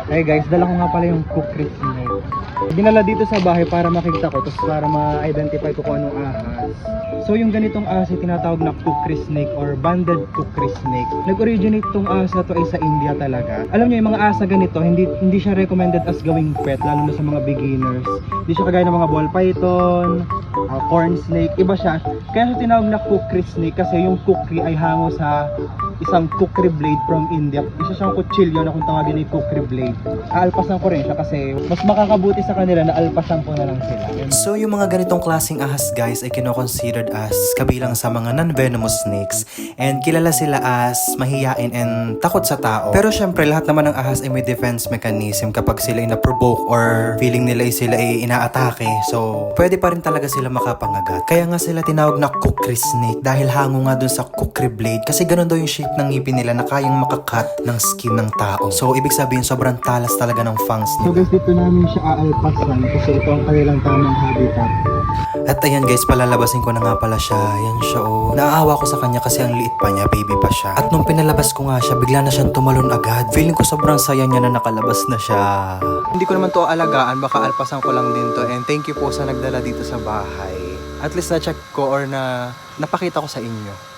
Hey guys, dala ko nga pala yung kukri snake. Dinala dito sa bahay para makita ko, tapos para ma-identify ko kung anong ahas. So yung ganitong ahas ay tinatawag na kukri snake or banded kukri snake. Nag-originate tong ahas na to ay sa India talaga. Alam niyo yung mga ahas na ganito, hindi siya recommended as gawing pet, lalo na sa mga beginners. Hindi siya kagaya ng mga ball python, corn snake, iba siya. Kaya siya tinawag na kukri snake kasi yung kukri ay hango sa isang kukri blade from India. Isa siyang kutsilyo na kung tawagin ay kukri blade. Aalpasan ko rin siya kasi mas makakabuti sa kanila na alpasan ko na lang sila. So yung mga ganitong klaseng ahas guys ay kino-considered as kabilang sa mga non-venomous snakes, and kilala sila as mahiyain and takot sa tao. Pero syempre lahat naman ng ahas ay may defense mechanism kapag sila ay na-provoke or feeling nila ay sila ay inaatake. So pwede pa rin talaga sila makapangagat. Kaya nga sila tinawag na kukri snake dahil hango nga dun sa kukri blade kasi ganun daw yung shape ng ngipin nila na kayang makakat ng skin ng tao. So ibig sabihin sobrang talas talaga ng fangs So nila. guys, dito namin siya aalpasan kasi ito ang kanilang tamang habitat. At ayan guys, palalabasin ko na nga pala siya. Ayan siya oh. Naaawa ko sa kanya kasi ang liit pa niya, baby pa siya. At nung pinalabas ko nga siya, bigla na siyang tumalon agad. Feeling ko sobrang saya niya na nakalabas na siya. Hindi ko naman to alagaan, baka alpasan ko lang din to. And thank you po sa nagdala dito sa bahay. At least na-check ko or na napakita ko sa inyo.